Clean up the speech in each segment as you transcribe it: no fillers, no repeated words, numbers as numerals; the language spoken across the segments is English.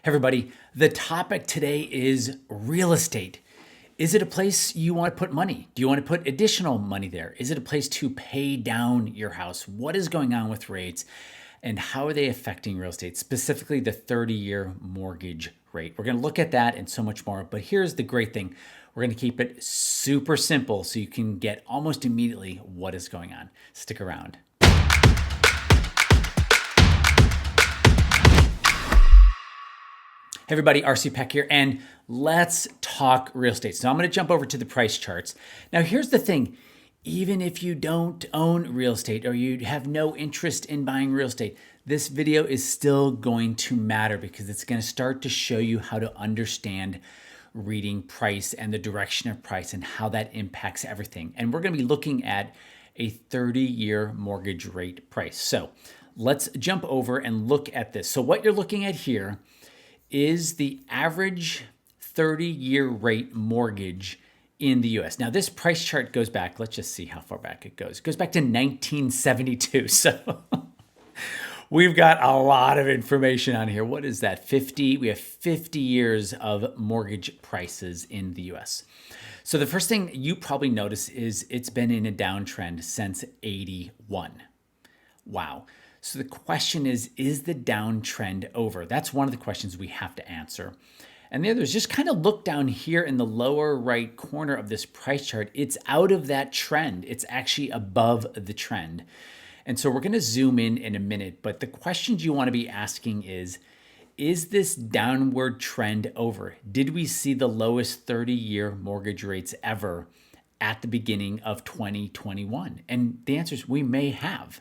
Everybody, the topic today is real estate. Is it a place you want to put money? Do you want to put additional money there? Is it a place to pay down your house? What is going on with rates and how are they affecting real estate, specifically the 30-year mortgage rate? We're going to look at that and so much more, but here's the great thing. We're going to keep it super simple so you can get almost immediately what is going on. Stick around. Hey everybody, RC Peck here, and let's talk real estate. So I'm going to jump over to the price charts. Now here's the thing, even if you don't own real estate or you have no interest in buying real estate, this video is still going to matter because it's going to start to show you how to understand reading price and the direction of price and how that impacts everything. And we're going to be looking at a 30-year mortgage rate price. So let's jump over and look at this. So what you're looking at here is the average 30-year rate mortgage in the US. Now this price chart goes back, let's just see how far back it goes. It goes back to 1972. So we've got a lot of information on here. What is that? 50, we have 50 years of mortgage prices in the US. So the first thing you probably notice is it's been in a downtrend since 81. Wow. So the question is the downtrend over? That's one of the questions we have to answer. And the other is just kind of look down here in the lower right corner of this price chart. It's out of that trend. It's actually above the trend. And so we're going to zoom in a minute. But the questions you want to be asking is this downward trend over? Did we see the lowest 30-year mortgage rates ever at the beginning of 2021? And the answer is we may have.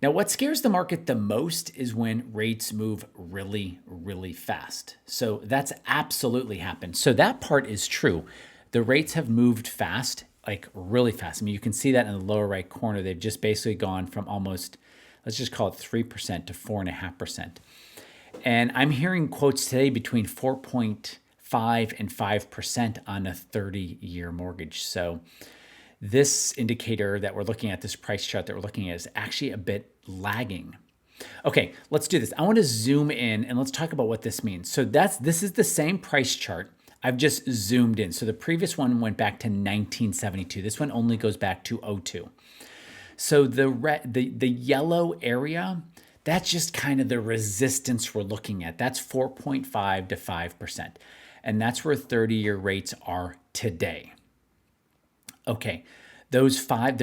Now, what scares the market the most is when rates move really, really fast. So that's absolutely happened. So that part is true. The rates have moved fast, like really fast. I mean, you can see that in the lower right corner. They've just basically gone from almost, let's just call it 3% to 4.5%. And I'm hearing quotes today between 4.5 and 5% on a 30-year mortgage. So this indicator that we're looking at, this price chart that we're looking at, is actually a bit lagging. Okay, let's do this. I want to zoom in and let's talk about what this means. So this is the same price chart. I've just zoomed in. So the previous one went back to 1972. This one only goes back to 02. So the yellow area, that's just kind of the resistance we're looking at. That's 4.5 to 5%. And that's where 30-year rates are today. Okay, there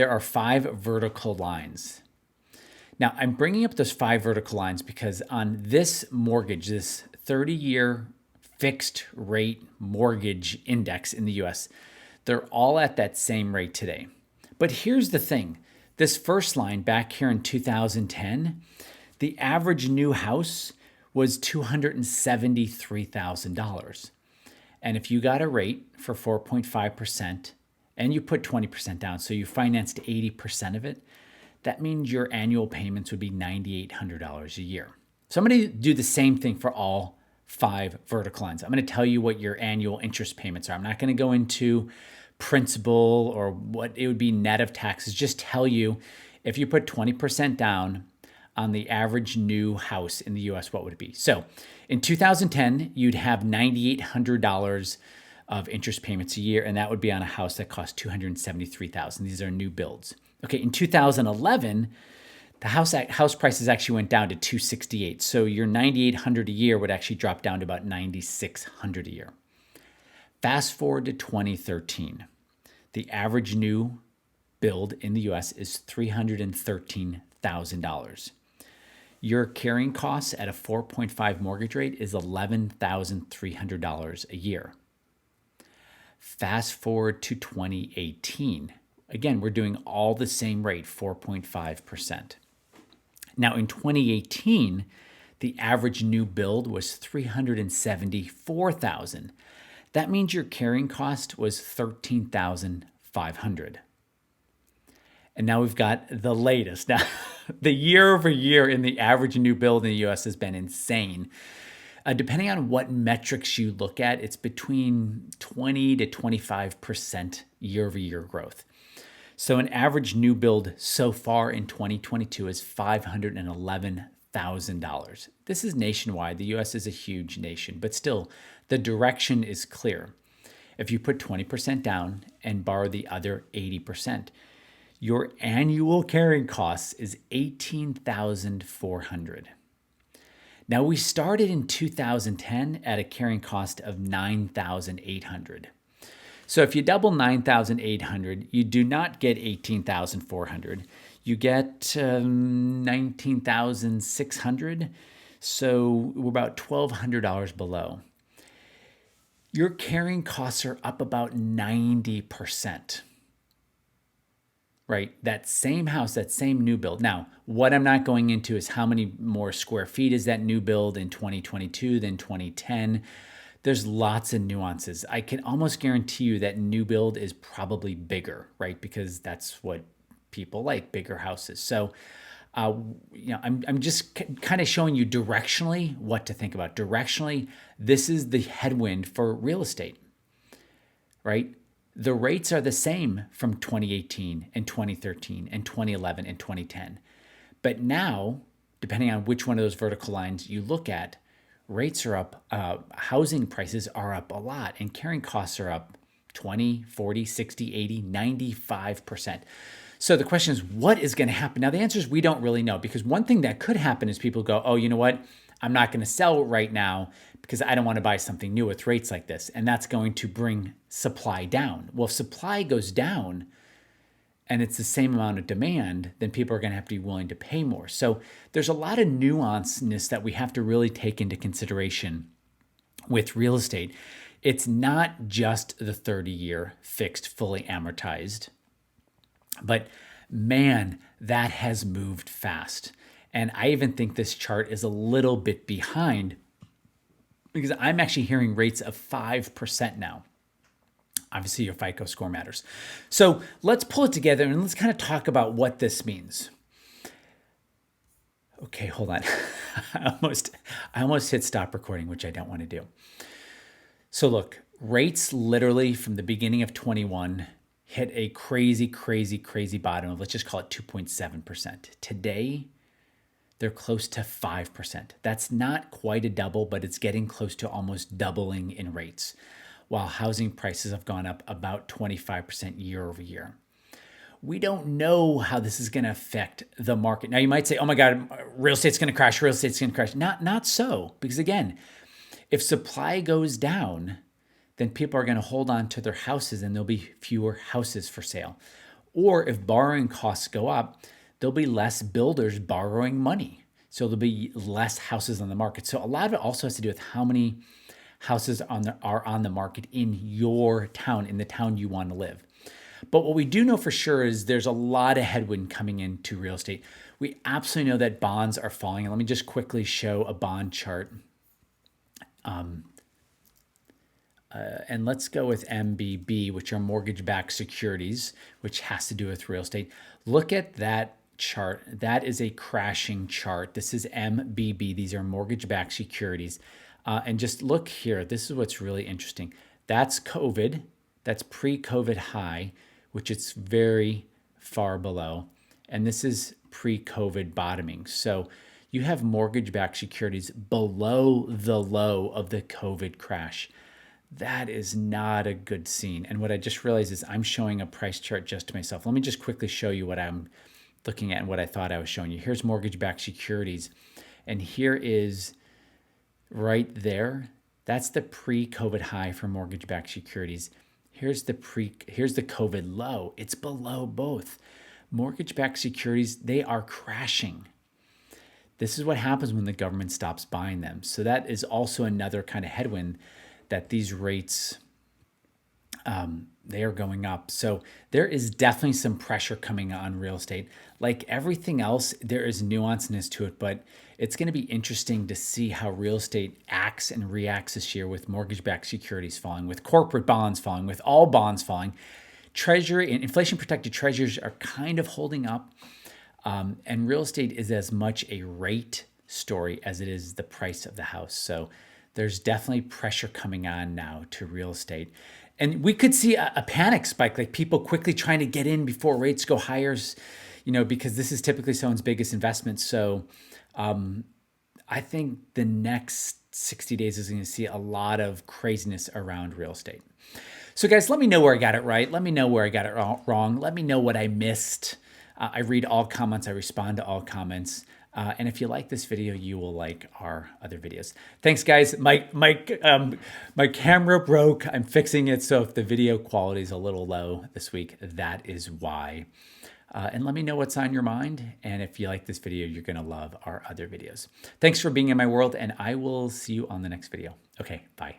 are 5 vertical lines. Now, I'm bringing up those 5 vertical lines because on this mortgage, this 30-year fixed rate mortgage index in the US, they're all at that same rate today. But here's the thing. This first line back here in 2010, the average new house was $273,000. And if you got a rate for 4.5%, and you put 20% down, so you financed 80% of it, that means your annual payments would be $9,800 a year. So I'm going to do the same thing for all 5 vertical lines. I'm going to tell you what your annual interest payments are. I'm not going to go into principal or what it would be net of taxes. Just tell you if you put 20% down on the average new house in the US, what would it be? So in 2010, you'd have $9,800 of interest payments a year, and that would be on a house that cost $273,000. These are new builds. Okay, in 2011, the house prices actually went down to $268,000. So your $9,800 a year would actually drop down to about $9,600 a year. Fast forward to 2013, the average new build in the US is $313,000. Your carrying costs at a 4.5 mortgage rate is $11,300 a year. Fast forward to 2018. Again, we're doing all the same rate, 4.5%. Now in 2018, the average new build was $374,000. That means your carrying cost was $13,500. And now we've got the latest. Now, the year over year in the average new build in the US has been insane. Depending on what metrics you look at, it's between 20 to 25% year over year growth. So an average new build so far in 2022 is $511,000. $100,000. This is nationwide. The US is a huge nation, but still, the direction is clear. If you put 20% down and borrow the other 80%, your annual carrying costs is $18,400. Now, we started in 2010 at a carrying cost of $9,800. So if you double 9,800, you do not get 18,400. You get 19,600. So we're about $1,200 below. Your carrying costs are up about 90%. Right? That same house, that same new build. Now, what I'm not going into is how many more square feet is that new build in 2022 than 2010. There's lots of nuances. I can almost guarantee you that new build is probably bigger, right? Because that's what people like, bigger houses. So, I'm just kind of showing you directionally what to think about. Directionally, this is the headwind for real estate, right? The rates are the same from 2018 and 2013 and 2011 and 2010. But now, depending on which one of those vertical lines you look at, rates are up, housing prices are up a lot, and carrying costs are up 20, 40, 60, 80, 95%. So the question is, what is going to happen? Now, the answer is we don't really know, because one thing that could happen is people go, oh, you know what? I'm not going to sell right now because I don't want to buy something new with rates like this. And that's going to bring supply down. Well, if supply goes down and it's the same amount of demand, then people are going to have to be willing to pay more. So there's a lot of nuanceness that we have to really take into consideration with real estate. It's not just the 30-year fixed, fully amortized, but man, that has moved fast. And I even think this chart is a little bit behind, because I'm actually hearing rates of 5% now. Obviously, your FICO score matters. So let's pull it together and let's kind of talk about what this means. Okay, hold on. I almost hit stop recording, which I don't want to do. So look, rates literally from the beginning of 21 hit a crazy, crazy, crazy bottom of, let's just call it 2.7%. Today, they're close to 5%. That's not quite a double, but it's getting close to almost doubling in rates, while housing prices have gone up about 25% year over year. We don't know how this is going to affect the market. Now, you might say, oh my God, real estate's going to crash, real estate's going to crash. Not so, because again, if supply goes down, then people are going to hold on to their houses and there'll be fewer houses for sale. Or if borrowing costs go up, there'll be less builders borrowing money. So there'll be less houses on the market. So a lot of it also has to do with how many houses are on the market in your town, in the town you want to live. But what we do know for sure is there's a lot of headwind coming into real estate. We absolutely know that bonds are falling. And let me just quickly show a bond chart. And let's go with MBB, which are mortgage-backed securities, which has to do with real estate. Look at that chart. That is a crashing chart. This is MBB. These are mortgage-backed securities. And just look here. This is what's really interesting. That's COVID. That's pre-COVID high, which it's very far below. And this is pre-COVID bottoming. So you have mortgage-backed securities below the low of the COVID crash. That is not a good scene. And what I just realized is I'm showing a price chart just to myself. Let me just quickly show you what I'm looking at and what I thought I was showing you. Here's mortgage-backed securities. And here is right there. That's the pre-COVID high for mortgage-backed securities. Here's the COVID low. It's below both. Mortgage-backed securities, they are crashing. This is what happens when the government stops buying them. So that is also another kind of headwind, that these rates, they are going up. So there is definitely some pressure coming on real estate. Like everything else, there is nuanceness to it, but it's going to be interesting to see how real estate acts and reacts this year, with mortgage-backed securities falling, with corporate bonds falling, with all bonds falling. Treasury and inflation-protected treasuries are kind of holding up. And real estate is as much a rate story as it is the price of the house. So there's definitely pressure coming on now to real estate. And we could see a panic spike, like people quickly trying to get in before rates go higher, because this is typically someone's biggest investment. So I think the next 60 days is going to see a lot of craziness around real estate. So, guys, let me know where I got it right. Let me know where I got it wrong. Let me know what I missed. I read all comments, I respond to all comments. And if you like this video, you will like our other videos. Thanks, guys. My camera broke. I'm fixing it. So if the video quality is a little low this week, that is why. And let me know what's on your mind. And if you like this video, you're going to love our other videos. Thanks for being in my world, and I will see you on the next video. Okay, bye.